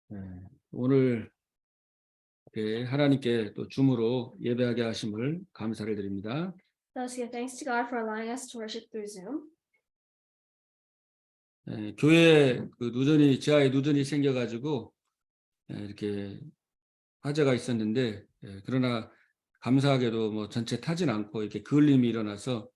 네, 오늘 하나님께 또 줌으로 예배하게 하심을 감사를 드립니다. Let us give thanks to God for allowing us to worship through Zoom. 교회에 누전이 지하에 누전이 생겨가지고 이렇게 화재가 있었는데 그러나 감사하게도 뭐 전체 타진 않고 이렇게 그을림이 일어나서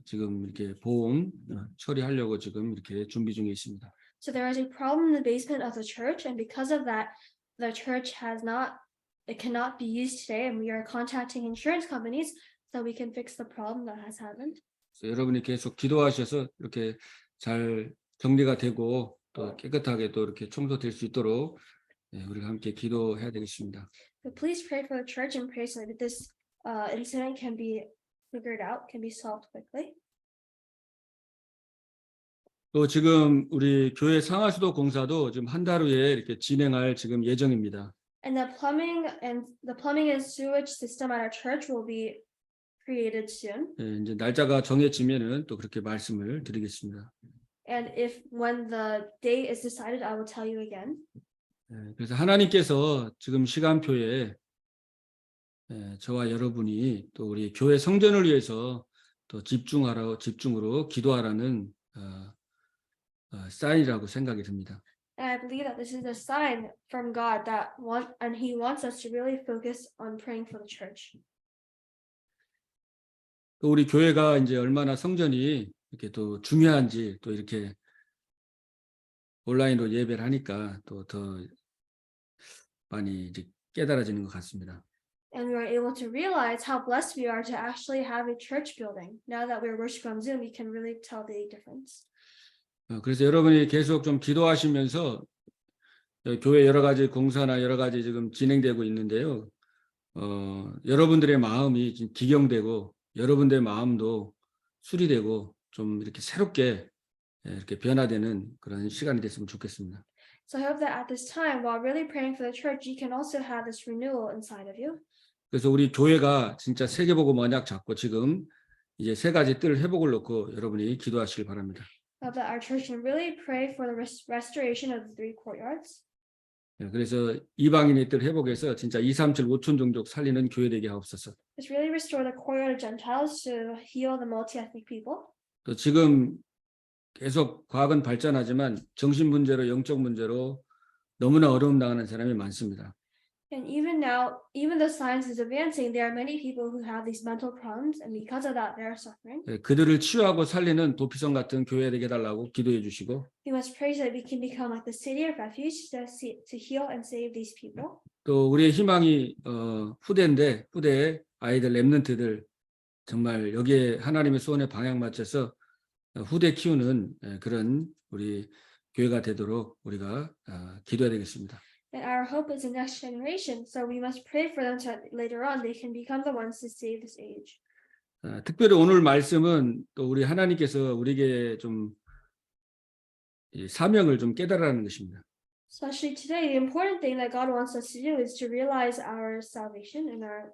지금 이렇게 보험 처리하려고 지금 이렇게 준비 중에 있습니다. So there is a problem in the basement of the church, and because of that, the church it cannot be used today, and we are contacting insurance companies so we can fix the problem that has happened. 그래서 여러분이 계속 기도하셔서 이렇게 잘 정리가 되고 또 깨끗하게 또 이렇게 청소될 수 있도록 우리가 함께 기도해야 되겠습니다. But please pray for the church and pray so that this incident can be figured out, can be solved quickly. 또 지금 우리 교회 상하수도 공사도 지금 한 달 후에 이렇게 진행할 지금 예정입니다. And the plumbing and sewage system at our church will be created soon. 이제 날짜가 정해지면은 또 그렇게 말씀을 드리겠습니다. And when the date is decided, I will tell you again. 그래서 하나님께서 지금 시간표에 저와 여러분이 또 우리 교회 성전을 위해서 또 집중으로 기도하라는 사인이라고 생각이 듭니다. And I believe that this is a sign from God and He wants us to really focus on praying for the church. 또 우리 교회가 이제 얼마나 성전이 이렇게 또 중요한지 또 이렇게 온라인으로 예배를 하니까 또 더 많이 이제 깨달아지는 것 같습니다. And we are able to realize how blessed we are to actually have a church building. Now that we're worshiping on Zoom, we can really tell the difference. 그래서 여러분이 계속 좀 기도하시면서 교회 여러 가지 공사나 여러 가지 지금 진행되고 있는데요. 여러분들의 마음이 지금 기경되고 여러분들의 마음도 수리되고 좀 이렇게 새롭게 이렇게 변화되는 그런 시간이 됐으면 좋겠습니다. So I hope that at this time, while really praying for the church, you can also have this renewal inside of you. 그래서 우리 교회가 진짜 세계복음 언약 잡고 지금 이제 세 가지 뜰 회복을 놓고 여러분이 기도하시길 바랍니다. I hope that our church can really pray for the restoration of the 3 courtyards. 그래서 이방인의 뜰 회복해서 진짜 237 5천 종족 살리는 교회 되게 하옵소서. Let's really restore the courtyard of Gentiles to heal the multi-ethnic people. 또 지금 계속 과학은 발전하지만 정신 문제로 영적 문제로 너무나 어려움 당하는 사람이 많습니다. And even now, even though science is advancing, there are many people who have these mental problems, and because of that, they are suffering. 그들을 치유하고 살리는 도피성 같은 교회 되게 해달라고 기도해 주시고 We must pray so that we can become like the city of refuge to heal and save these people. 또 우리의 희망이 후대인데 후대의 아이들 렘넌트들 정말 여기에 하나님의 소원에 방향 맞춰서 후대 키우는 그런 우리 교회가 되도록 우리가 기도해야 되겠습니다. And our hope is the next generation, so we must pray for them so that later on they can become the ones to save this age. 특별히 오늘 말씀은 또 우리 하나님께서 우리에게 좀 사명을 좀 깨달으라는 것입니다. Especially today, the important thing that God wants us to do is to realize our salvation and our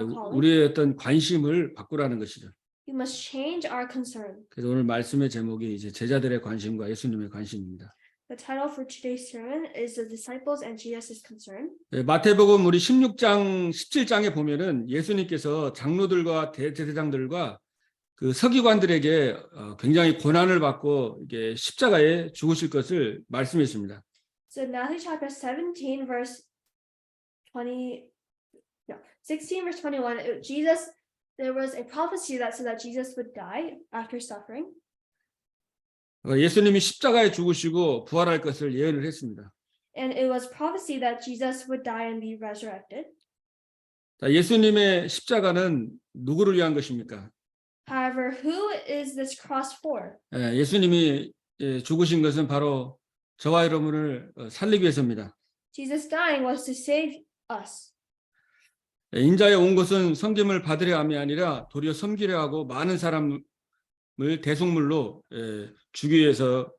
calling. 우리의 어떤 관심을 바꾸라는 것이죠. We must change our concern. 그래서 오늘 말씀의 제목이 이제 제자들의 관심과 예수님의 관심입니다. The title for today's sermon is The Disciples and Jesus' Concern. 마태복음 우리 16장, 17장에 보면은 예수님께서 장로들과 대제사장들과 그 서기관들에게 굉장히 고난을 받고 이게 십자가에 죽으실 것을 말씀했습니다. So in Matthew chapter 16 verse 21, there was a prophecy that said that Jesus would die after suffering. 예수님이 십자가에 죽으시고 부활할 것을 예언을 했습니다. And it was prophecy that Jesus would die and be resurrected. 자, 예수님의 십자가는 누구를 위한 것입니까? However, who is this cross for? 예수님이 죽으신 것은 바로 저와 여러분을 살리기 위해서입니다. Jesus dying was to save us. 인자에 온 것은 섬김을 받으려 함이 아니라 도리어 섬기려 하고 많은 사람을 대속물로 주기 위해서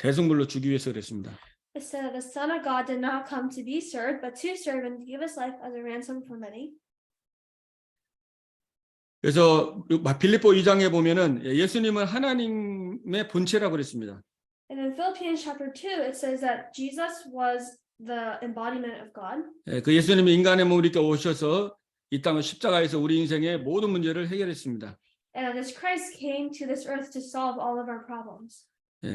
그랬습니다. It said that the Son of God did not come to be served, but to serve and give his life as a ransom for many. 그래서 빌립보 2장에 보면은 예수님은 하나님의 본체라고 그랬습니다. And in Philippians chapter 2, it says that Jesus was the embodiment of God. 그 예수님이 인간의 몸으로 이렇게 오셔서 이 땅 십자가에서 우리 인생의 모든 문제를 해결했습니다. And this Christ came to this earth to solve all of our problems.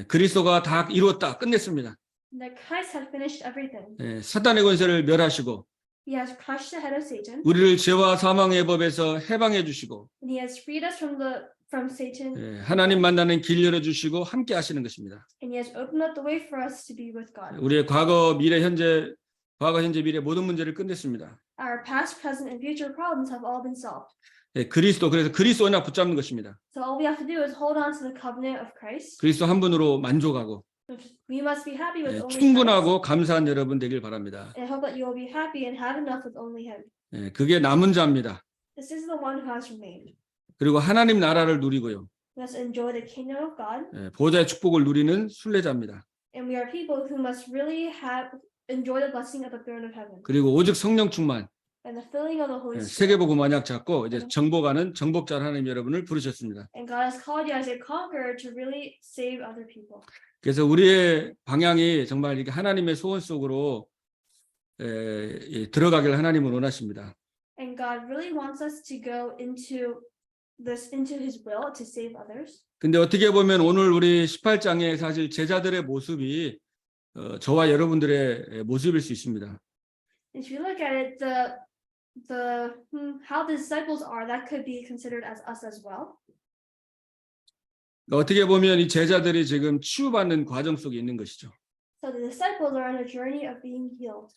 그리스도가 다 이루었다, 끝냈습니다. And that Christ had finished everything. 사탄의 권세를 멸하시고 He has crushed the head of Satan. 우리를 죄와 사망의 법에서 해방해 주시고 And he has freed us from Satan. 하나님 만나는 길 열어 주시고 함께 하시는 것입니다. And he has opened up the way for us to be with God. 우리의 과거, 미래, 현재, 미래 모든 문제를 끝냈습니다. Our past, present, and future problems have all been solved. 그래서 그리스도 언약 붙잡는 것입니다. So all we have to do is hold on to the covenant of Christ. 그리스도 한 분으로 만족하고 We must be happy with only Christ. 충분하고 감사한 여러분 되길 바랍니다. And I hope that you will be happy and have enough with only Him. 그게 남은 자입니다. This is the one who has remained. 그리고 하나님 나라를 누리고요. We must enjoy the kingdom of God. 보좌의 축복을 누리는 순례자입니다. And we are people who must really enjoy the blessing of the throne of heaven. 그리고 오직 성령 충만, And the filling of the Holy Spirit. 세계복음 언약 잡고 이제 정복하는 정복자 하나님 여러분을 부르셨습니다. And God has called you as a conqueror to really save other people. 그래서 우리의 방향이 정말 이렇게 하나님의 소원 속으로 들어가길 하나님은 원하십니다. And God really wants us to go into His will to save others. 근데 어떻게 보면 오늘 우리 18장에 사실 제자들의 모습이 저와 여러분들의 모습일 수 있습니다. If you look at it, how the disciples are, that could be considered as us as well. 어떻게 보면 이 제자들이 지금 치유받는 과정 속에 있는 것이죠. So the disciples are on a journey of being healed.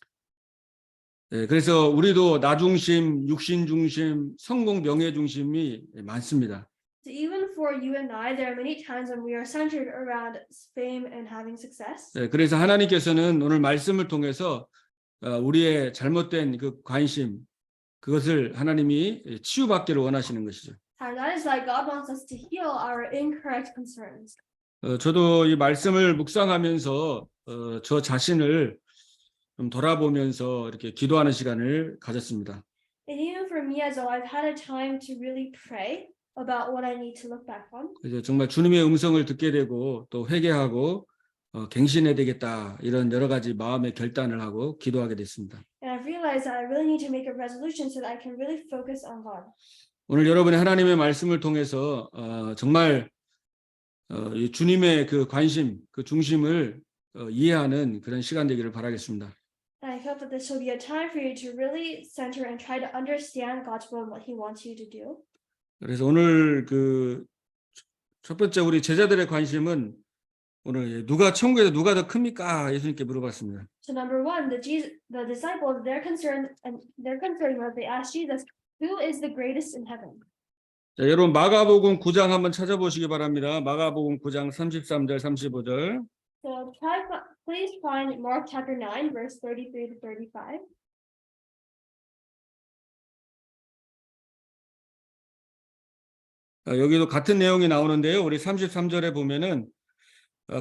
그래서 우리도 나 중심, 육신 중심, 성공 명예 중심이 많습니다. So even for you and I, there are many times when we are centered around fame and having success. 그래서 하나님께서는 오늘 말씀을 통해서 우리의 잘못된 그 관심, 그것을 하나님이 치유받기를 원하시는 것이죠. And that is why God wants us to heal our incorrect concerns. 저도 이 말씀을 묵상하면서 저 자신을 좀 돌아보면서 이렇게 기도하는 시간을 가졌습니다. And even for me as well, I've had a time to really pray about what I need to look back on. 그래서 정말 주님의 음성을 듣게 되고 또 회개하고 갱신해야 되겠다 이런 여러 가지 마음의 결단을 하고 기도하게 됐습니다. And I've realized that I really need to make a resolution so that I can really focus on God. 오늘 여러분이 하나님의 말씀을 통해서 정말 이 주님의 그 관심, 그 중심을 이해하는 그런 시간 되기를 바라겠습니다. And I hope that this will be a time for you to really center and try to understand God's will and what He wants you to do. 그래서 오늘 그 첫 번째 우리 제자들의 관심은 오늘 누가 천국에서 누가 더 큽니까? 예수님께 물어봤습니다. So number one, the disciples, their concern was they asked Jesus, who is the greatest in heaven? 자, 여러분 마가복음 9장 한번 찾아보시기 바랍니다. 마가복음 9장 33절 35절. So please find Mark chapter 9, verse 33 to 35. 여기도 같은 내용이 나오는데요. 우리 33절에 보면은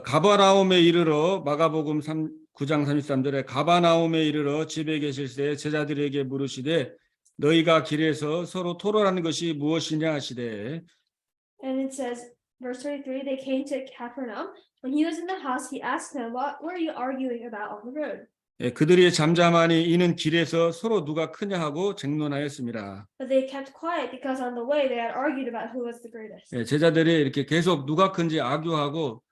가버나움에 이르러 마가복음 9장 33절에 가버나움에 이르러 집에 계실 때 제자들에게 물으시되 너희가 길에서 서로 토론하는 것이 무엇이냐 하시되. And it says, verse 33, they came to Capernaum. When he was in the house, he asked them, what were you arguing about on the road? 그들이 잠잠하니 이는 길에서 서로 누가 크냐 하고 쟁론하였습니다. But they kept quiet because on the way they had argued about who was the greatest. 제자들이 이렇게 계속 누가 큰지 아교하고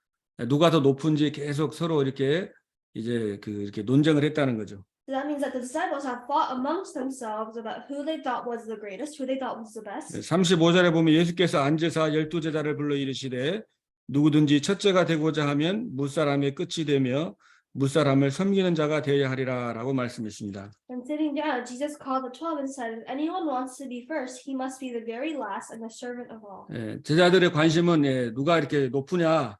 누가 더 높은지 계속 서로 이렇게 이제 이렇게 논쟁을 했다는 거죠. So that means that the disciples have fought amongst themselves about who they thought was the greatest, who they thought was the best. 35절에 보면 예수께서 앉으사 12제자를 불러 이르시되 누구든지 첫째가 되고자 하면 무사람의 끝이 되며 무사람을 섬기는 자가 되어야 하리라라고 말씀했습니다. And sitting down, Jesus called the 12 and said, if anyone wants to be first, he must be the very last and the servant of all. 제자들의 관심은 누가 이렇게 높으냐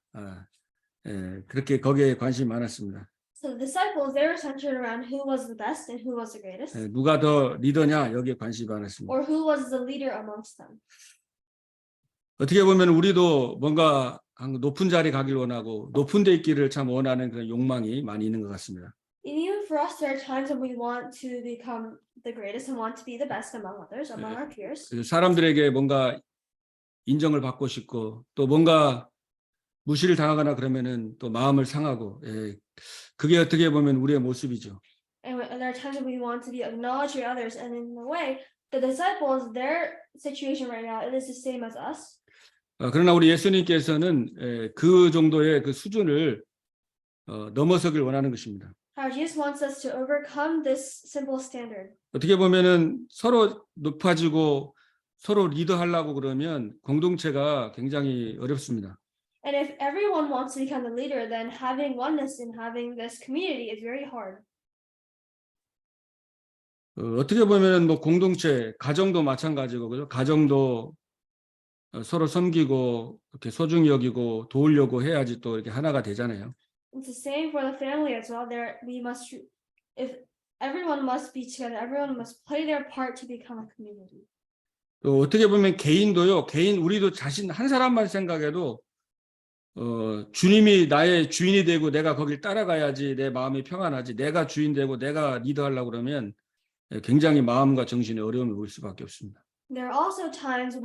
그렇게 거기에 관심이 많았습니다. So the disciples, they were centered around who was the best and who was the greatest, 누가 더 리더냐 여기에 관심이 많았습니다. or who was the leader amongst them. 어떻게 보면 우리도 뭔가 높은 자리 가길 원하고 높은 데 있기를 참 원하는 그런 욕망이 많이 있는 것 같습니다. And even for us, there are times when we want to become the greatest and want to be the best among others, among our peers. 사람들에게 뭔가 인정을 받고 싶고 또 뭔가 무시를 당하거나 그러면은 또 마음을 상하고, 예, 그게 어떻게 보면 우리의 모습이죠. And there are times when we want to be acknowledged by others, and in a way, the disciples, their situation right now, it is the same as us. 그러나 우리 예수님께서는 그 정도의 그 수준을 넘어서길 원하는 것입니다. However, Jesus wants us to overcome this simple standard. 어떻게 보면은 서로 높아지고 서로 리더하려고 그러면 공동체가 굉장히 어렵습니다. And if everyone wants to become the leader, then having oneness and having this community is very hard. 어떻게 보면은 뭐 공동체, 가정도 마찬가지고, 그죠? 가정도 서로 섬기고 이렇게 소중히 여기고 도우려고 해야지 또 이렇게 하나가 되잖아요. It's the same for the family as well. If everyone must be together, everyone must play their part to become a community. 또 어떻게 보면 개인도요, 우리도 자신 한 사람만 생각해도 주님이 나의 주인이 되고 내가 거길 따라가야지 내 마음이 평안하지, 내가 주인 되고 내가 리더하려고 그러면 굉장히 마음과 정신에 어려움이 올 수밖에 없습니다. There are also times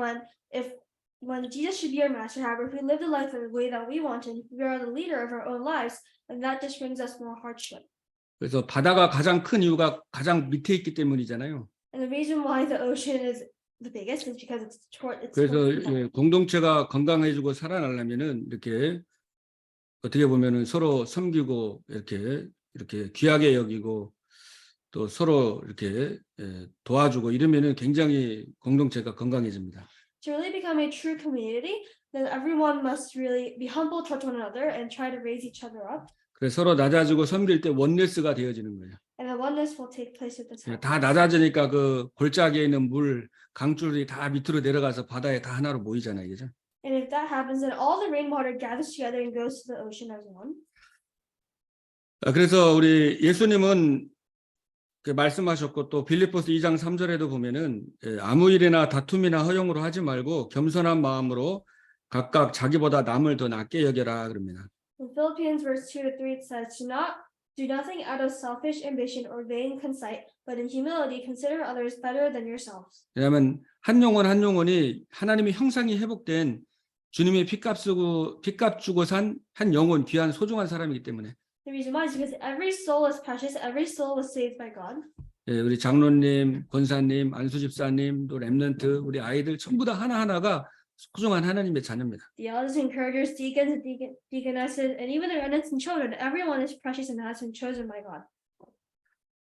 when Jesus should be our master. However, if we live the life in the way that we want, and if we are the leader of our own lives, then that just brings us more hardship. 그래서 바다가 가장 큰 이유가 가장 밑에 있기 때문이잖아요. And the reason why the ocean is the biggest is because it's 그래서 towards the top. 공동체가 건강해지고 살아나려면은 이렇게 어떻게 보면은 서로 섬기고 이렇게 귀하게 여기고 또 서로 이렇게 도와주고 이러면은 굉장히 공동체가 건강해집니다. To really become a true community, then everyone must really be humble towards one another and try to raise each other up. 그래서 서로 낮아지고 섬길 때 원네스가 되어지는 거예요. And the oneness will take place at the time. 다 낮아지니까 그 골짜기에 있는 물, 강줄이 다 밑으로 내려가서 바다에 다 하나로 모이잖아요, 그죠? And if that happens, then all the rainwater gathers together and goes to the ocean as one. 그래서 우리 예수님은 말씀하셨고 또 빌립보서 2장 3절에도 보면은 아무 일이나 다툼이나 허용으로 하지 말고 겸손한 마음으로 각각 자기보다 남을 더 낮게 여겨라 그럽니다. In Philippians verse 2-3 it says, do nothing out of selfish ambition or vain conceit, but in humility consider others better than yourselves. 왜냐하면 한 영혼이 하나님의 형상이 회복된 주님의 피값 주고 산 한 영혼 귀한 소중한 사람이기 때문에. The reason why is because every soul is precious, every soul was saved by God. 우리 장로님, 권사님, 안수집사님, 또 렘넌트, 우리 아이들 전부 다 하나하나가 소중한 하나님의 자녀입니다. The elders, encouragers, deacons, deaconesses, and even the remnants and children, everyone is precious and has been chosen by God.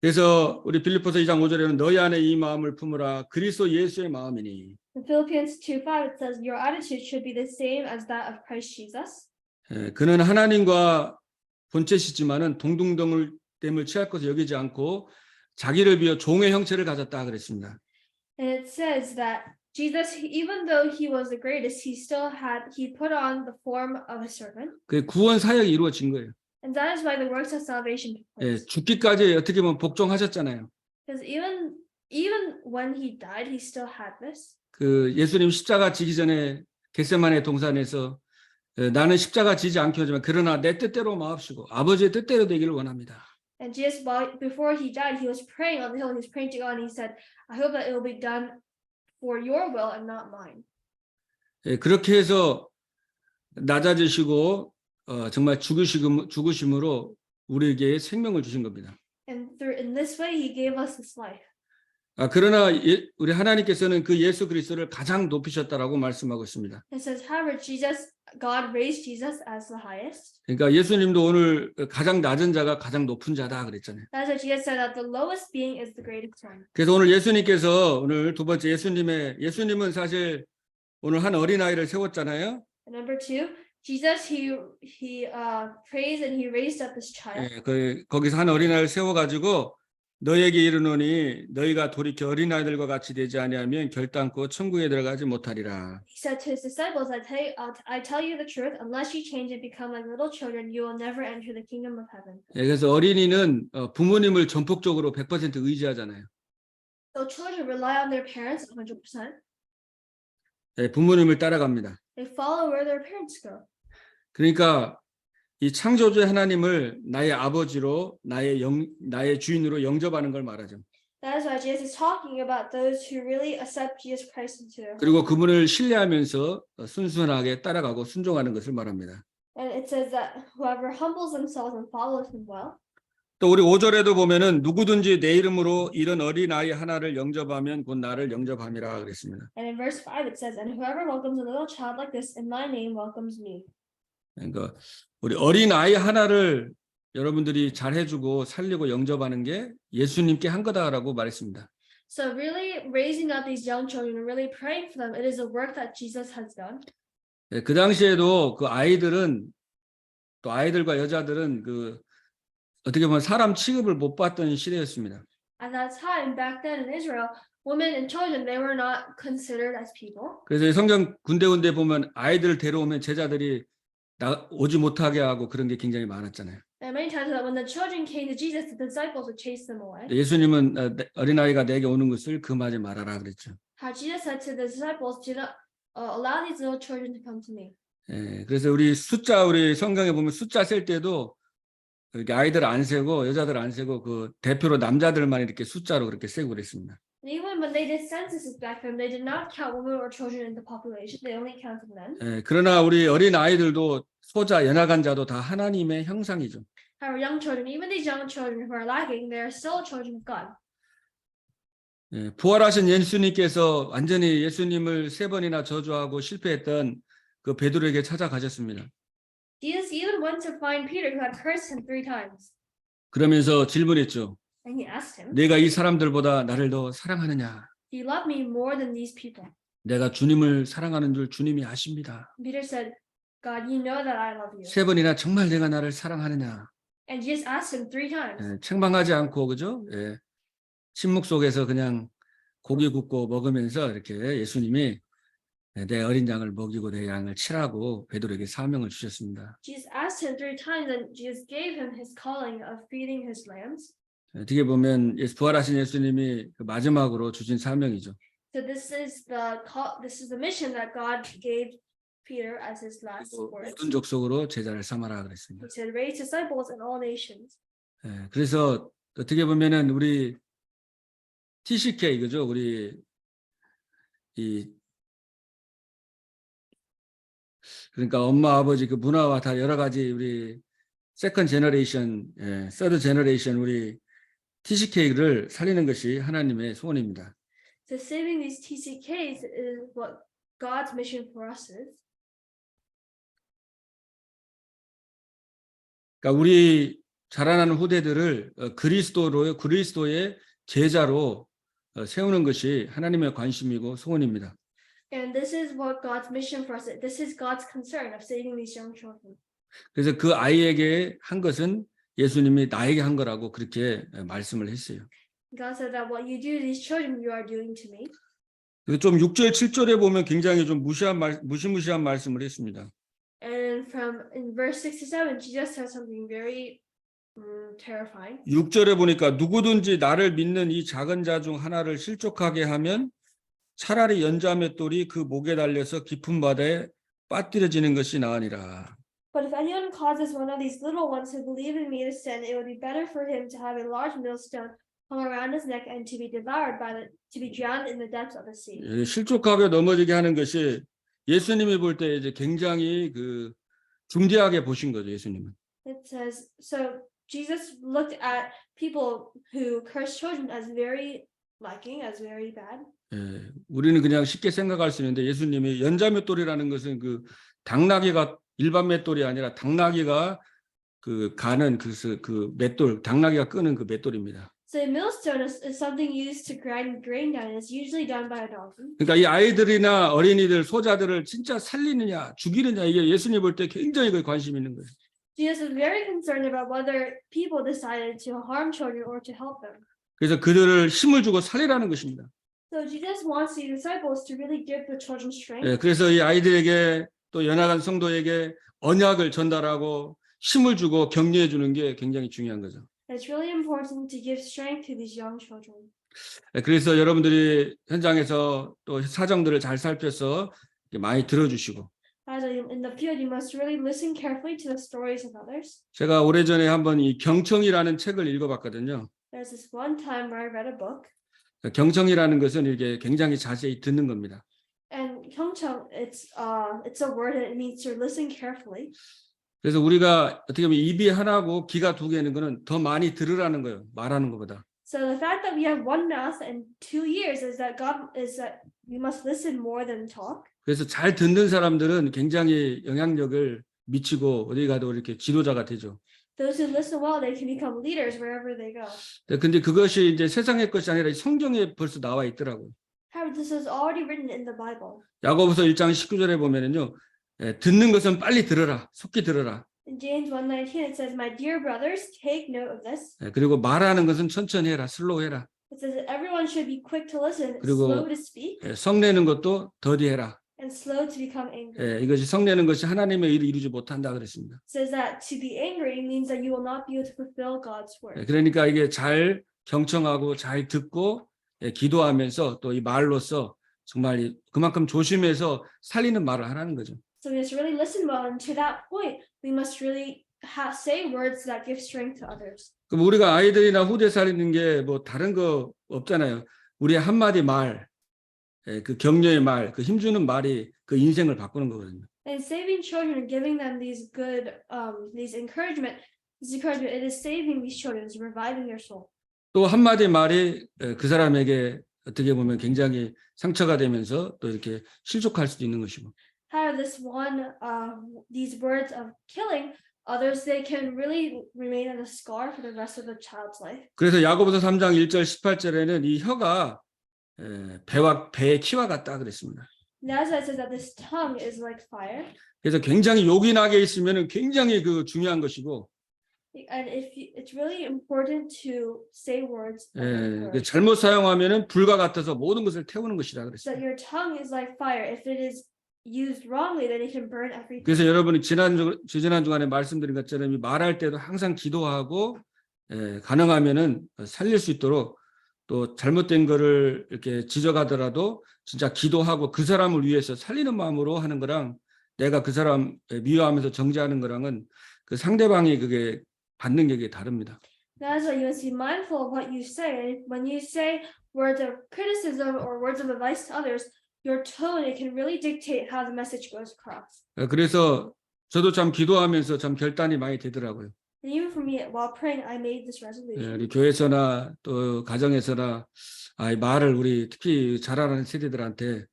그래서 우리 빌립보서 2장 5절에는 너희 안에 이 마음을 품으라 그리스도 예수의 마음이니. In Philippians 2:5 it says, your attitude should be the same as that of Christ Jesus. 그는 하나님과 본체시지만은 동등됨을 취할 것을 여기지 않고 자기를 비워 종의 형체를 가졌다 그랬습니다. And it says that Jesus, even though he was the greatest, he put on the form of a servant. 그 구원 사역이 이루어진 거예요. And that is why the works of salvation took place. 죽기까지 어떻게 보면 복종하셨잖아요. Because even when he died, he still had this. 그 예수님 십자가 지기 전에 겟세마네 동산에서 나는 십자가 지지 않게 하지만 그러나 내 뜻대로 마옵시고 아버지의 뜻대로 되기를 원합니다. And Jesus, before he died, he was praying on the hill. He was praying to God, and he said, "I hope that it will be done for your will and not mine." 그렇게 해서 낮아지시고 정말 죽으심으로 우리에게 생명을 주신 겁니다. And in this way, he gave us this life. 그러나 우리 하나님께서는 그 예수 그리스도를 가장 높이셨다라고 말씀하고 있습니다. It says, however, God raised Jesus as the highest. 그러니까 예수님도 오늘 가장 낮은 자가 가장 높은 자다 그랬잖아요. That's what Jesus said, that the lowest being is the greatest one. 그래서 오늘 예수님께서 오늘 두 번째 예수님은 사실 오늘 한 어린아이를 세웠잖아요. And number 2, Jesus, he praised and he raised up this child. 거기서 한 어린아이를 세워가지고 너에게 이르노니 너희가 돌이켜 어린아이들과 같이 되지 아니하면 결단코 천국에 들어가지 못하리라. He said to his disciples, I tell you the truth, unless you change and become like little children, you will never enter the kingdom of heaven. 그래서 어린이는 부모님을 전폭적으로 100% 의지하잖아요. So children rely on their parents 100%. 부모님을 따라갑니다. They follow where their parents go. 그러니까 이 창조주의 하나님을 나의 아버지로 나의 주인으로 영접하는 걸 말하죠. That is why Jesus is talking about those who really accept Jesus Christ into their 그리고 그분을 신뢰하면서 순순하게 따라가고 순종하는 것을 말합니다. And it says that whoever humbles themselves and follows him well. 또 우리 5절에도 보면은 누구든지 내 이름으로 이런 어린아이 하나를 영접하면 곧 나를 영접함이라 그랬습니다. And in verse 5 it says, and whoever welcomes a little child like this in my name welcomes me. 그러니까 우리 어린아이 하나를 여러분들이 잘 해주고 살리고 영접하는 게 예수님께 한 거다라고 말했습니다. So really raising up these young children and really praying for them, it is a work that Jesus has done. 그 당시에도 그 아이들은 또 아이들과 여자들은 그 어떻게 보면 사람 취급을 못 받던 시대였습니다. At that time, back then in Israel, women and children, they were not considered as people. 그래서 성경 군데군데 보면 아이들을 데려오면 제자들이 오지 못하게 하고 그런 게 굉장히 많았잖아요. And many times that when the children came to Jesus, the disciples would chase them away. 예수님은 어린아이가 내게 오는 것을 금하지 말아라 그랬죠. How Jesus said to the disciples, do not allow these little children to come to me. 그래서 우리 성경에 보면 숫자 셀 때도 이렇게 아이들 안 세고 여자들 안 세고 그 대표로 남자들만 이렇게 숫자로 그렇게 세고 그랬습니다. And even when they did censuses back then, they did not count women or children in the population. They only counted men. 그러나 우리 어린 아이들도 소자 연약한 자도 다 하나님의 형상이죠. However, young children, even these young children who are lacking, they are still children of God. 부활하신 예수님께서 완전히 예수님을 3번이나 저주하고 실패했던 그 베드로에게 찾아가셨습니다. Jesus even went to find Peter, who had cursed him 3 times. 그러면서 질문했죠. And he asked him, 내가 이 사람들보다 나를 더 사랑하느냐? do you love me more than these people? 내가 주님을 사랑하는 줄 주님이 아십니다. Peter said, God, you know that I love you. 3번이나 정말 내가 나를 사랑하느냐? And Jesus asked him 3 times. 책망하지 않고 그죠? 침묵 속에서 그냥 고기 굽고 먹으면서 이렇게 예수님이 내 어린 양을 먹이고 내 양을 치라고 베드로에게 사명을 주셨습니다. Jesus asked him 3 times, and Jesus gave him his calling of feeding his lambs. 어떻게 보면 부활하신 예수님이 마지막으로 주신 사명이죠. So this is the mission that God gave Peter as his last words. 모든 족속으로 제자를 삼아라 그랬습니다. He said, raise disciples in all nations. 그래서 어떻게 보면은 우리 TCK 그죠? 우리 그러니까 엄마 아버지 그 문화와 다 여러 가지 우리 세컨드 제너레이션, 서드 제너레이션 우리 TCK를 살리는 것이 하나님의 소원입니다. So saving these TCKs is what God's mission for us is. 그러니까 우리 자라나는 후대들을 그리스도의 제자로 세우는 것이 하나님의 관심이고 소원입니다. And this is what God's mission for us is. This is God's concern of saving these young children. 그래서 그 아이에게 한 것은 예수님이 나에게 한 거라고 그렇게 말씀을 했어요. God said that what you do to these children, you are doing to me. 그래서 좀 6절, 7절에 보면 굉장히 좀 무시무시한 말씀을 했습니다. And in verse 6 to 7, Jesus says something very terrifying. 6절에 보니까 누구든지 나를 믿는 이 작은 자 중 하나를 실족하게 하면 차라리 연자맷돌이 그 목에 달려서 깊은 바다에 빠뜨려지는 것이 나으니라. But if anyone causes one of these little ones who believe in me to sin, it would be better for him to have a large millstone hung around his neck and to be devoured to be drowned in the depths of the sea. 실족하게 넘어지게 하는 것이 예수님이 볼 때 이제 굉장히 그 중대하게 보신 거죠, 예수님은. It says, so Jesus looked at people who curse children as very lacking, as very bad. 우리는 그냥 쉽게 생각할 수 있는데 예수님이 연자맷돌이라는 것은 그 당나귀가 일반 맷돌이 아니라 당나귀가 그 가는 그 맷돌, 당나귀가 끄는 그 맷돌입니다. So a millstone is something used to grind grain down. It's usually done by a donkey. 그러니까 이 아이들이나 어린이들, 소자들을 진짜 살리느냐, 죽이느냐 이게 예수님 볼 때 굉장히 그 관심 있는 거예요. Jesus was very concerned about whether people decided to harm children or to help them. 그래서 그들을 힘을 주고 살리라는 것입니다. So Jesus wants the disciples to really give the children strength. 그래서 이 아이들에게 또 연약한 성도에게 언약을 전달하고 힘을 주고 격려해 주는 게 굉장히 중요한 거죠. It's really important to give strength to these young children. 그래서 여러분들이 현장에서 또 사정들을 잘 살펴서 많이 들어주시고. As in the field, you must really listen carefully to the stories of others. 제가 오래전에 한번 이 경청이라는 책을 읽어봤거든요. There's this one time where I read a book. 경청이라는 것은 이게 굉장히 자세히 듣는 겁니다. And 경청, it's a word that it means to listen carefully. 그래서 우리가 어떻게 보면 입이 하나고 귀가 두 개는 거는 더 많이 들으라는 거예요. 말하는 것보다. So the fact that we have one mouth and 2 ears is that we must listen more than talk. 그래서 잘 듣는 사람들은 굉장히 영향력을 미치고 어디 가도 이렇게 지도자가 되죠. Those who listen well, they can become leaders wherever they go. 근데 그것이 이제 세상의 것이 아니라 성경에 벌써 나와 있더라고요. However, this is already written in the Bible. 야고보서 1장 19절에 보면은요. 듣는 것은 빨리 들어라. 속히 들어라. In James 1:19, it says, "My dear brothers, take note of this." 그리고 말하는 것은 천천히 해라. 슬로우 해라. It says that everyone should be quick to listen, 그리고 slow to speak, 성내는 것도 더디 해라. and slow to become angry. 이것이 성내는 것이 하나님의 일을 이루지 못한다 그랬습니다. It says that to be angry means that you will not be able to fulfill God's word. 그러니까 이게 잘 경청하고 잘 듣고 기도하면서 또 이 말로써 정말 그만큼 조심해서 살리는 말을 하라는 거죠. So we must really listen well, and to that point, we must really say words that give strength to others. 그럼 우리가 아이들이나 후대 살리는 게 뭐 다른 거 없잖아요. 우리의 한마디 말, 그 격려의 말, 그 힘주는 말이 그 인생을 바꾸는 거거든요. And saving children and giving them these good, this encouragement, it is saving these children, it's reviving their soul. 또 한마디 말이 그 사람에게 어떻게 보면 굉장히 상처가 되면서 또 이렇게 실족할 수도 있는 것이고. However, these words of killing others, they can really remain as a scar for the rest of the child's life. 그래서 야고보서 3장 1절 18절에는 이 혀가 배의 키와 같다 그랬습니다. And that's why it says that this tongue is like fire. 그래서 굉장히 욕이 나게 있으면은 굉장히 그 중요한 것이고, And it's really important to say words 잘못 사용하면은 불과 같아서 모든 것을 태우는 것이라 that 그랬어요. your tongue is like fire. If it is used wrongly, then it can burn everything. 그래서 여러분이 지난 주간에 말씀드린 것처럼 이 말할 때도 항상 기도하고 가능하면은 살릴 수 있도록 또 잘못된 거를 이렇게 지적하더라도 진짜 기도하고 그 사람을 위해서 살리는 마음으로 하는 거랑 내가 그 사람 미워하면서 정죄하는 거랑은 그 상대방이 그게 받는 게 다릅니다. That's why you must be mindful of what you say. And when you say words of criticism or words of advice to others, your tone, it can really dictate how the message goes across. 그래서 저도 참 기도하면서 참 결단이 많이 되더라고요. And even for me, while praying, I made this resolution. 우리 교회에서나 또 가정에서나 이 말을 우리 특히 자라나는 세대들한테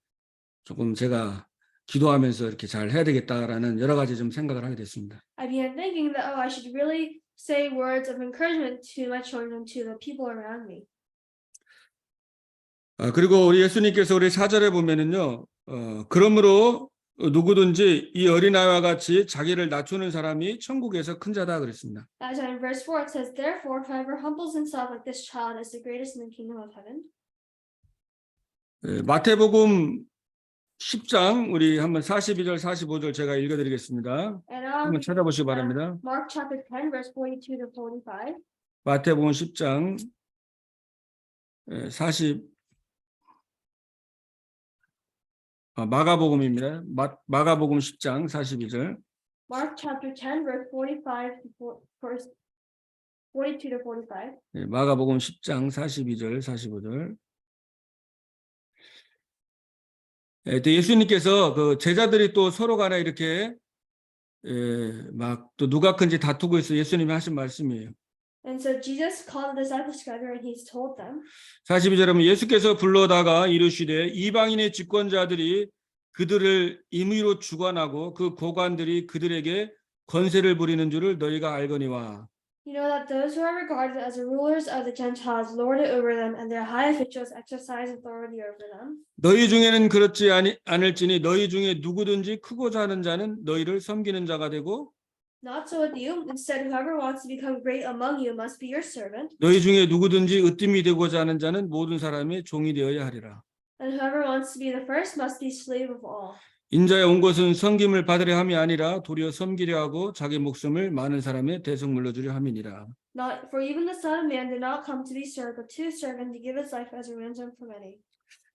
조금 제가 기도하면서 이렇게 잘 해야 되겠다라는 여러 가지 좀 생각을 하게 됐습니다. I began thinking that, I should really say words of encouragement to my children, to the people around me. 그리고 우리 예수님께서 우리 4절에 보면은요, 그러므로 누구든지 이 어린아이와 같이 자기를 낮추는 사람이 천국에서 큰 자다 그랬습니다. As in verse 4, it says, "Therefore, whoever humbles himself like this child is the greatest in the kingdom of heaven." 마태복음 10장 우리 한번 42절 45절 제가 읽어드리겠습니다. And 한번 찾아보시기 바랍니다. Mark chapter 10, verse 42 to 45. 마태복음 10장 마가복음입니다. 마가복음 10장 42절. Mark chapter 10, verse 45 to 42 to 45. 마가복음 10장 42절 45절. 또 예수님께서 그 제자들이 또 서로 간에 이렇게 막 또 누가 큰지 다투고 있어 예수님이 하신 말씀이에요. And so Jesus called the disciples together and he's told them. 42절에 보면 예수께서 불러다가 이르시되 이방인의 집권자들이 그들을 임의로 주관하고 그 고관들이 그들에게 권세를 부리는 줄을 너희가 알거니와. You know that those who are regarded as the rulers of the Gentiles lord it over them, and their high officials exercise authority over them. 너희 중에는 그렇지 않을지니 너희 중에 누구든지 크고자 하는 자는 너희를 섬기는 자가 되고 Not so with you. Instead, whoever wants to become great among you must be your servant, 너희 중에 누구든지 으뜸이 되고자 하는 자는 모든 사람의 종이 되어야 하리라. and whoever wants to be the first must be slave of all. 인자에 온 것은 섬김을 받으려 함이 아니라 도리어 섬기려 하고 자기 목숨을 많은 사람의 대속물로 주려 함이니라. Not for even the Son of Man did not come to be served, but to serve and to give his life as a ransom for many.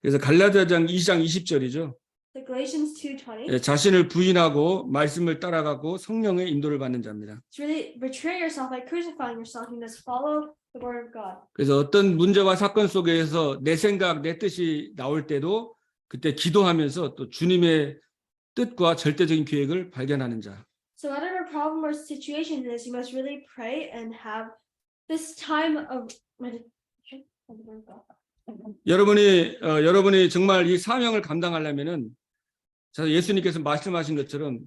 그래서 갈라디아장 2장 20절이죠. The Galatians 2:20. 자신을 부인하고 말씀을 따라가고 성령의 인도를 받는 자입니다. It's really betray yourself by crucifying yourself. You must follow the word of God. 그래서 어떤 문제와 사건 속에서 내 생각, 내 뜻이 나올 때도 그때 기도하면서 또 주님의 뜻과 절대적인 계획을 발견하는 자. So whatever problem or situation it is, you must really pray and have this time of meditation. 여러분이 정말 이 사명을 감당하려면은 자, 예수님께서 말씀하신 것처럼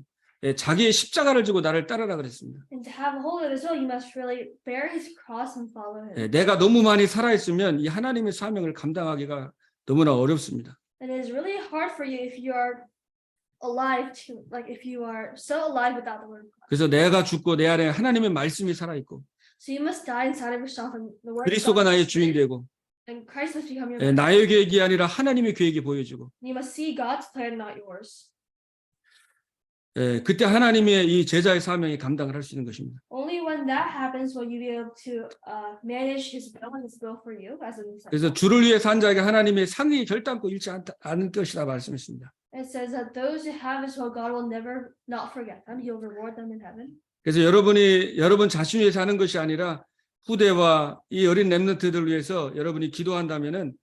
자기의 십자가를 지고 나를 따르라 그랬습니다. And to have a hold of his will, you must really bear his cross and follow him. 내가 너무 많이 살아있으면 이 하나님의 사명을 감당하기가 너무나 어렵습니다. And it is really hard for you if you are alive to, like if you are so alive without the word of God. 그래서 내가 죽고 내 안에 하나님의 말씀이 살아있고 So you must die inside of yourself and the word of 그리스도가 God. 나의 주인 되고 And Christ must become your master. 나의 계획이 아니라 하나님의 계획이 보여지고 You must see God's plan, not yours. 그때 하나님의 이 제자의 사명이 감당을 할 수 있는 것입니다. Only when that happens will you be able to manage his will for you as a disciple. 그래서 주를 위해 산 자에게 하나님의 상이 결단코 잃지 않을 것이다 말씀했습니다. It says that those who have his will, God will never not forget them. He will reward them in heaven. 그래서 여러분 자신 위해서 하는 것이 아니라 후대와 이 어린 렘넌트들을 위해서 여러분이 기도한다면은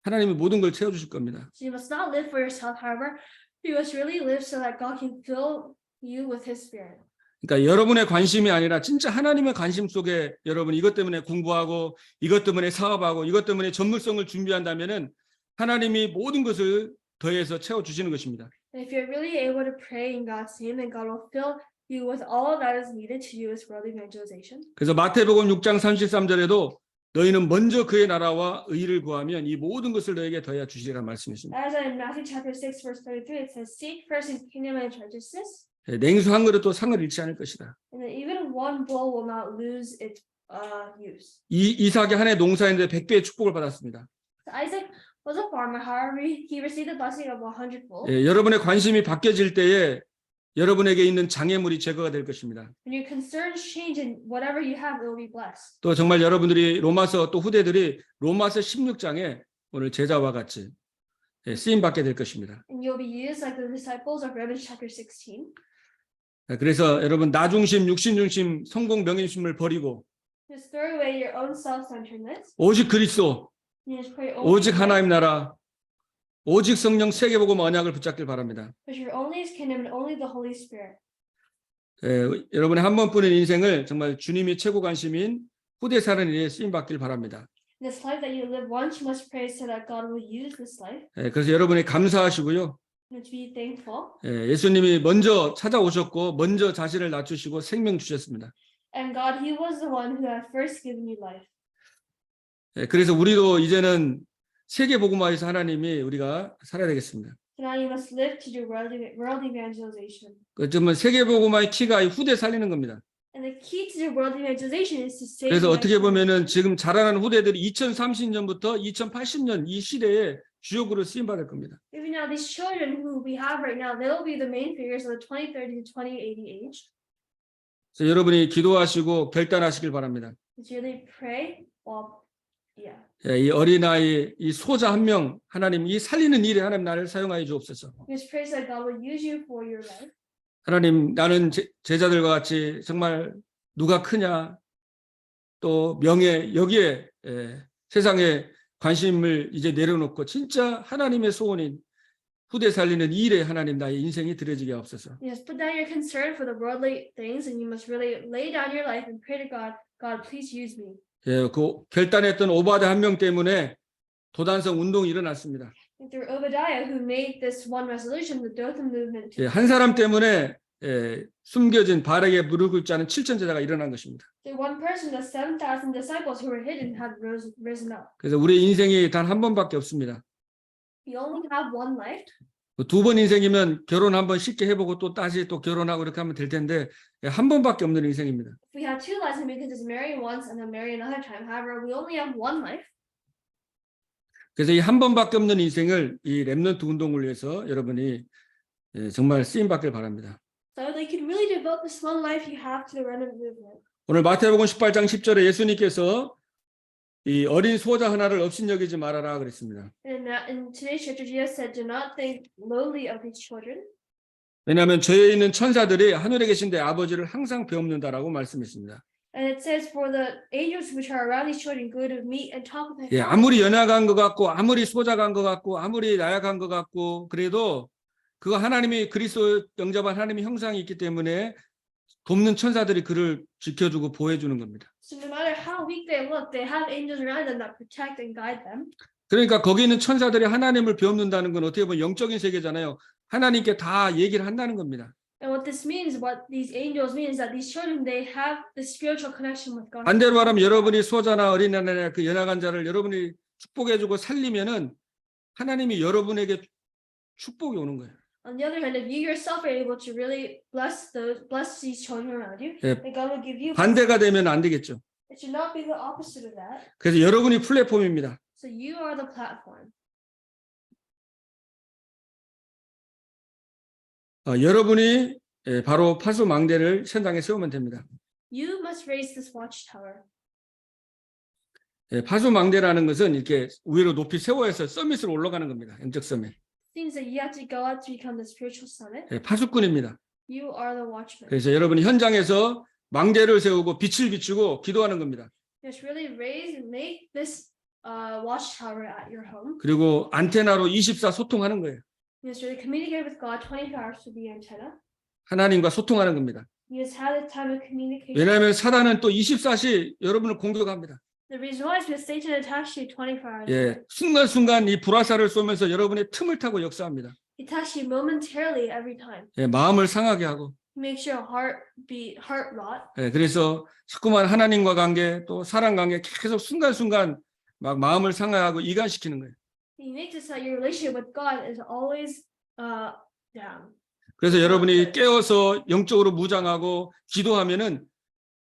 하나님이 모든 걸 채워주실 겁니다. So you must not live for yourself, however, you must really live so that God can fill you with his spirit. 그러니까 여러분의 관심이 아니라 진짜 하나님의 관심 속에 여러분 이것 때문에 공부하고 이것 때문에 사업하고 이것 때문에 전문성을 준비한다면은 하나님이 모든 것을 더해서 채워주시는 것입니다. And if you're really able to pray in God's name, then God will fill you with all that is needed to do his world evangelization. 그래서 마태복음 6장 33절에도 너희는 먼저 그의 나라와 의를 구하면 이 모든 것을 너에게 더해 주시리라 말씀했습니다. As in Matthew chapter 6, verse 33, it says, Seek first his kingdom and his righteousness, 냉수 한 그릇도 상을 잃지 않을 것이다. and then even one bowl will not lose its use. 이삭이 한 해 농사했는데 100배의 축복을 받았습니다. So Isaac was a farmer, however, he received the blessing of 100-fold. 여러분의 관심이 바뀌어질 때에 여러분에게 있는 장애물이 제거가 될 것입니다. When your concerns change and whatever you have, it will be blessed. 또 정말 여러분들이 로마서 또 후대들이 로마서 16장에 오늘 제자와 같이 쓰임 받게 될 것입니다. And you'll be used like the disciples of Romans chapter 16. 그래서 여러분 나 중심, 육신 중심, 성공 명예심을 버리고 Just throw away your own self-centeredness. 오직 그리스도, You just pray only 오직 하나님 나라, 오직 성령 세계복음 언약을 붙잡길 바랍니다. but you're only his kingdom and only the Holy Spirit. 여러분의 한 번뿐인 인생을 정말 주님이 최고 관심인 후대 사는 일에 쓰임 받길 바랍니다. In this life that you live once, you must pray so that God will use this life 그래서 여러분이 감사하시고요. and to be thankful. 예수님이 먼저 찾아오셨고 먼저 자신을 낮추시고 생명 주셨습니다. And God, he was the one who had first given you life. 그래서 우리도 이제는 세계 복음화에서 하나님이 우리가 살아야 되겠습니다. So now you must live to do world evangelization. 그러면 세계 복음화의 키가 이 후대 살리는 겁니다. And the key to do world evangelization is to save. 그래서 the 어떻게 next 보면은 지금 자라나는 후대들이 2030년부터 2080년 이 시대에 주역으로 쓰임 받을 겁니다. Even now, these children who we have right now, they will be the main figures of the 2030 to 2080 age. 그래서 여러분이 기도하시고 결단하시길 바랍니다. To really pray while, yeah. 이 어린아이 이 소자 한 명 하나님 이 살리는 일에 하나님 나를 사용하여 주옵소서. Just pray so that God will use you for your life. 하나님 나는 제자들과 같이 정말 누가 크냐 또 명예 여기에 세상에 관심을 이제 내려놓고 진짜 하나님의 소원인 후대 살리는 이 일에 하나님 나의 인생이 드려지게 하옵소서. You must put down your concern for the worldly things, and you must really lay down your life and pray to God. God, please use me. 그 결단했던 오바드 한 명 때문에 도단성 운동이 일어났습니다. And through Obadiah, who made this one resolution, the Dothan movement. 한 사람 때문에 숨겨진 바락에 무릎 꿇지 않은 7천 제자가 일어난 것입니다. Through one person, the 7,000 disciples who were hidden had risen up. 그래서 우리 인생이 단 한 번밖에 없습니다. You only have one life. 두 번 인생이면 결혼 한번 쉽게 해보고 또 다시 또 결혼하고 이렇게 하면 될 텐데 한 번밖에 없는 인생입니다. If we had two lives, then we could just marry once and then marry another time. However, we only have one life. 그래서 이 한 번밖에 없는 인생을 이 렘넌트 운동을 위해서 여러분이 정말 쓰임 받길 바랍니다. So they could really devote this one life you have to the remnant movement. 오늘 마태복음 18장 10절에 예수님께서 이 어린 소자 하나를 업신여기지 말아라 그랬습니다. And in today's scripture, Jesus said, "Do not think lowly of these children." 왜냐하면 죄에 있는 천사들이 하늘에 계신 내 아버지를 항상 배웁는다라고 말씀했습니다. And it says, "For the angels which are around these children go to meet and talk with their 아무리 연약한 것 같고 아무리 소자간 것 같고 아무리 나약한 것 같고 그래도 그거 하나님이 그리스도 영접한 하나님의 형상이 있기 때문에 돕는 천사들이 그를 지켜주고 보호해주는 겁니다. So no matter how weak they look, they have angels around them that protect and guide them. 그러니까 거기 있는 천사들이 하나님을 배웁는다는 건 어떻게 보면 영적인 세계잖아요. 하나님께 다 얘기를 한다는 겁니다. And what this means, what these angels mean, is that these children, they have the spiritual connection with God. 반대로 말하면 여러분이 소자나 어린아이나 그 연약한 자를 여러분이 축복해주고 살리면은 하나님이 여러분에게 축복이 오는 거예요. On the other hand, if you yourself are able to really bless these children around you, 예, then God will give you. 반대가 되면 안 되겠죠. It should not be the opposite of that. 그래서 여러분이 플랫폼입니다. So you are the platform. 여러분이 바로 파수망대를 현장에 세우면 됩니다. You must raise this watchtower. 파수망대라는 것은 이렇게 위로 높이 세워서 서밋으로 올라가는 겁니다. 영적 서밋. Things that you have to go out to become the spiritual summit. 파수꾼입니다. You are the watchman. 그래서 여러분이 현장에서 망대를 세우고 빛을 비추고 기도하는 겁니다. You must really raise and make this watchtower at your home. 그리고 안테나로 24 소통하는 거예요. You must really communicate with God 24 hours through the antenna. 하나님과 소통하는 겁니다. You must have the time of communication. 왜냐하면 사단은 또 24시 여러분을 공격합니다. The reason why is because Satan attacks you 24 hours. 예, 순간순간 이 불화살을 쏘면서 여러분의 틈을 타고 역사합니다. He attacks you momentarily every time. 예, 마음을 상하게 하고. He makes your heart rot. 예, 그래서 자꾸만 하나님과 관계 또 사람 관계 계속 순간순간 막 마음을 상하고 이간시키는 거예요. He makes it so that your relationship with God is always down. 그래서 여러분이 깨어서 영적으로 무장하고 기도하면은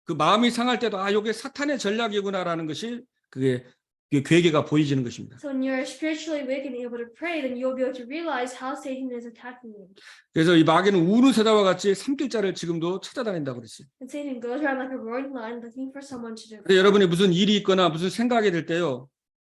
그 마음이 상할 때도 이게 사탄의 전략이구나라는 것이 그게 괴계가 보이지는 것입니다. So when you're spiritually awake and able to pray, then you'll be able to realize how Satan is attacking you. 그래서 이 마귀는 우는 새다와 같이 삼킬자를 지금도 찾아다닌다고 그랬어요. And Satan goes around like a roaring lion looking for someone to devour. 근데 여러분이 무슨 일이 있거나 무슨 생각이 들 때요.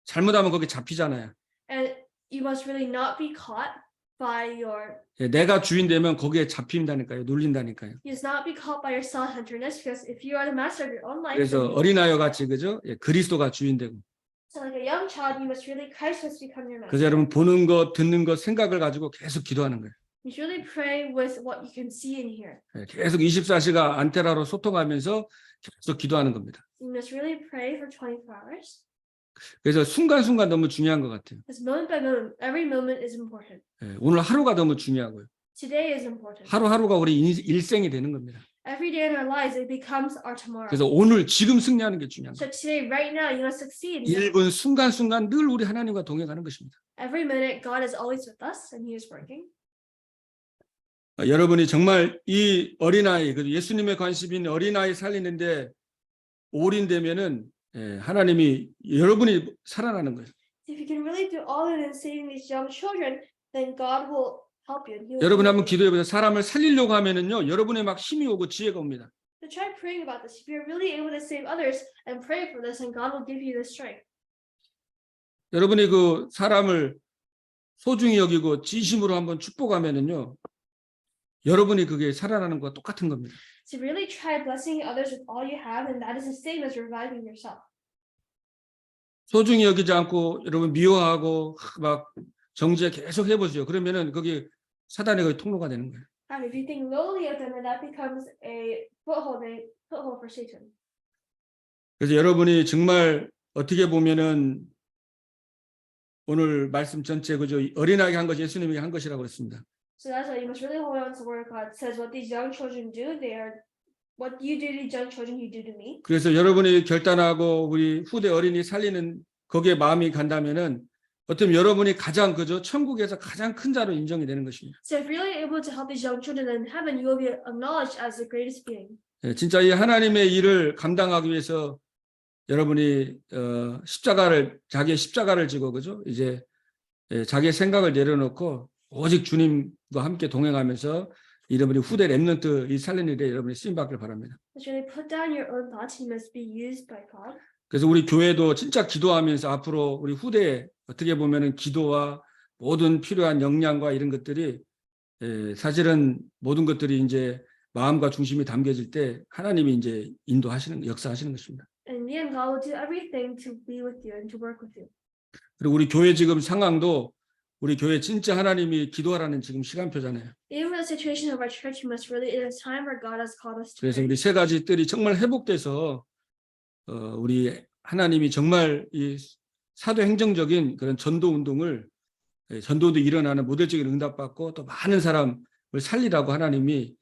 잘못하면 거기 잡히잖아요. And you must really not be caught by your. 예, 내가 주인 되면 거기에 잡힌다니까요. 눌린다니까요. You must not be caught by your self-centeredness, because if you are the master of your own life. 그래서 어린아이와 같이 그죠? 예, 그리스도가 주인 되고. So like a young child, you must really Christ must become your master. 그래서 여러분 보는 것, 듣는 것, 생각을 가지고 계속 기도하는 거예요. You should really pray with what you can see and hear. 예, 계속 24시간 안테나로 소통하면서 계속 기도하는 겁니다. You must really pray for 24 hours. 그래서 순간순간 너무 중요한 것 같아요. Because moment by moment, every moment is important. 예, 오늘 하루가 너무 중요하고요. Today is important. 하루하루가 우리 일생이 되는 겁니다. Every day in our lives, it becomes our tomorrow. 그래서 오늘 지금 승리하는 게 중요한 거예요. So today, right now, you must succeed. 1분 순간순간 늘 우리 하나님과 동행하는 것입니다. Every minute, God is always with us, and He is working. 여러분이 정말 이 어린아이, 예수님의 관심인 어린아이 살리는데 올인되면은 하나님이 여러분이 살아나는 거예요. If you can really do all of it in saving these young children, then God will help you. He will 여러분 help 한번 you. 기도해 보세요. 사람을 살리려고 하면은요, 여러분의 막 힘이 오고 지혜가 옵니다. So try praying about this. If you're really able to save others and pray for this, and God will give you the strength. 여러분이 그 사람을 소중히 여기고 진심으로 한번 축복하면은요, 여러분이 그게 살아나는 것과 똑같은 겁니다. So really try blessing others with all you have, and that is the same as reviving yourself. 소중히 여기지 않고 여러분 미워하고 막 정죄 계속 해보세요. 그러면은 거기 사단의 거기 통로가 되는 거예요. And if you think lowly of them, then that becomes a foothold for Satan. 그래서 여러분이 정말 어떻게 보면은 오늘 말씀 전체 그죠 어린아이가 한 것이 예수님이 한 것이라고 그랬습니다. So that's why you must really hold on to where God says what these young children do. They are what you do to these young children, you do to me. 그래서 여러분이 결단하고 우리 후대 어린이 살리는 거기에 마음이 간다면은 어쩌면 여러분이 가장 그죠 천국에서 가장 큰 자로 인정이 되는 것입니다. So if you're really able to help these young children in heaven, you will be acknowledged as the greatest being. 진짜 이 하나님의 일을 감당하기 위해서 여러분이 자기의 십자가를 지고 그죠 이제 자기의 생각을 내려놓고 오직 주님과 함께 동행하면서 여러분이 후대 렘넌트 이 살리는 일에 여러분이 쓰임 받기를 바랍니다. But really put down your own thoughts. You must be used by God. 그래서 우리 교회도 진짜 기도하면서 앞으로 우리 후대에 어떻게 보면은 기도와 모든 필요한 역량과 이런 것들이 사실은 모든 것들이 이제 마음과 중심이 담겨질 때 하나님이 이제 인도하시는 역사하시는 것입니다. And in the end, God will do everything to be with you and to work with you. 그리고 우리 교회 지금 상황도 우리 교회 진짜 하나님이 기도하라는 지금 시간표잖아요. Even with the situation of our church, we must really, it is time where God has called us to 그래서 pray. 우리 세 가지 뜰이 정말 회복돼서 우리 하나님이 정말 이 사도행정적인 그런 전도 운동을 전도도 일어나는 모델적인 응답받고 또 많은 사람을 살리라고 하나님이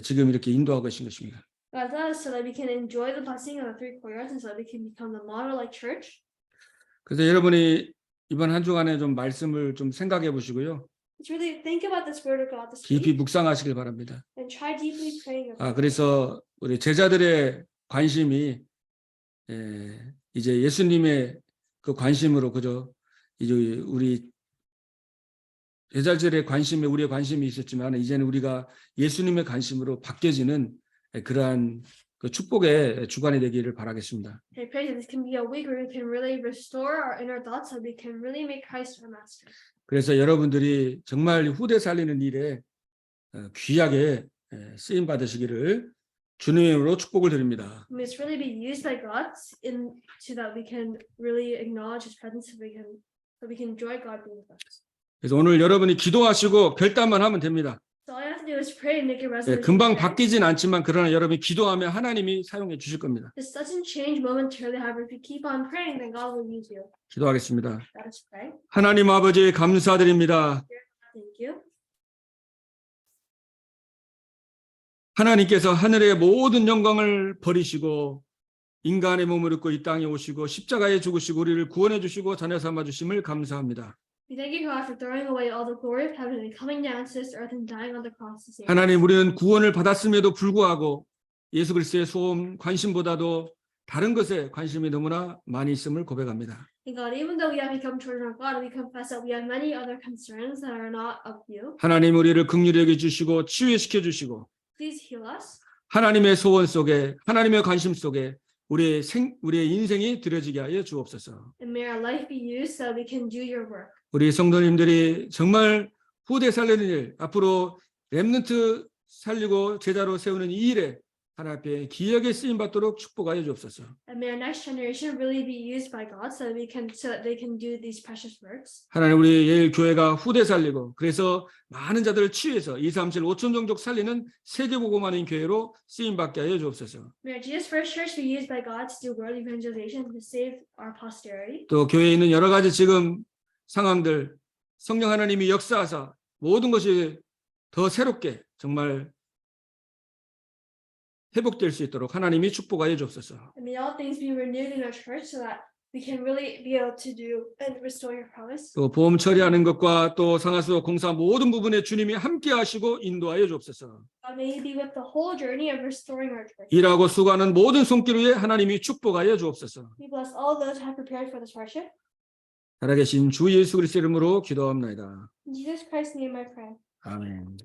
지금 이렇게 인도하고 계신 것입니다. God does so that we can enjoy the blessing of the three quarters and so that we can become the model like church. 그래서 여러분이 이번 한 주간에 좀 말씀을 좀 생각해 보시고요. Let's really think about the Word of God this 깊이 week 묵상하시길 바랍니다. and try deeply praying about it. 그래서 우리 제자들의 관심이 이제 예수님의 그 관심으로 그저 이제 우리 제자들의 관심에 우리의 관심이 있었지만 이제는 우리가 예수님의 관심으로 바뀌어지는 그러한 그 축복의 주간이 되기를 바라겠습니다. I pray that this can be a week where we can really restore our inner thoughts so we can really make Christ our master. 그래서 여러분들이 정말 후대 살리는 일에 귀하게 쓰임 받으시기를 주님의 이름으로 축복을 드립니다. We must really be used by God so that we can really acknowledge His presence so we can enjoy God being with us. 그래서 오늘 여러분이 기도하시고 결단만 하면 됩니다. So all you have to do is pray and make a resolution. 금방 today. 바뀌진 않지만 그러나 여러분이 기도하면 하나님이 사용해 주실 겁니다. This doesn't change momentarily. However, if you keep on praying, then God will use you. 기도하겠습니다. Let us pray. 하나님 아버지 감사드립니다. Thank you. 하나님께서 하늘의 모든 영광을 버리시고 인간의 몸을 입고 이 땅에 오시고 십자가에 죽으시고 우리를 구원해 주시고 자녀 삼아 주심을 감사합니다. We thank you, God, for throwing away all the glory of heaven and coming down to this earth and dying on the cross to save us. 하나님 우리는 구원을 받았음에도 불구하고 예수 그리스도의 소원 관심보다도 다른 것에 관심이 너무나 많이 있음을 고백합니다. And God, even though we have become children of God, we confess that we have many other concerns that are not of you. 하나님 우리를 긍휼히 여겨 주시고 치유시켜 주시고 Please heal us. 하나님의 소원 속에 하나님의 관심 속에 우리의 인생이 들여지게 하여 주옵소서. And may our life be used so that we can do your work. 우리 성도님들이 정말 후대 살리는 일, 앞으로 렘넌트 살리고 제자로 세우는 이 일에 하나님 앞에 기억에 쓰임 받도록 축복하여 주옵소서. And may our next generation really be used by God so that they can do these precious works. 하나님 우리 예일 교회가 후대 살리고 그래서 많은 자들을 치유해서 237 5천 종족 살리는 세계복음하는 교회로 쓰임 받게 하여 주옵소서. May our Jesus First Church be used by God to do world evangelization to save our posterity. 또 교회에 있는 여러 가지 지금 상황들 성령 하나님이 역사하사 모든 것이 더 새롭게 정말 회복될 수 있도록 하나님이 축복하여 주옵소서. And may all things be renewed in our church so that we can really be able to do and restore your promise. 또 보험 처리하는 것과 또 상하수 공사 모든 부분에 주님이 함께 하시고 인도하여 주옵소서. God, may you be with the whole journey of restoring our church. 일하고 수고하는 모든 손길 위에 하나님이 축복하여 주옵소서. We bless all those who have prepared for this worship. 살아계신 주 예수 그리스도 이름으로 기도합니다. In Jesus Christ's name I pray. 아멘.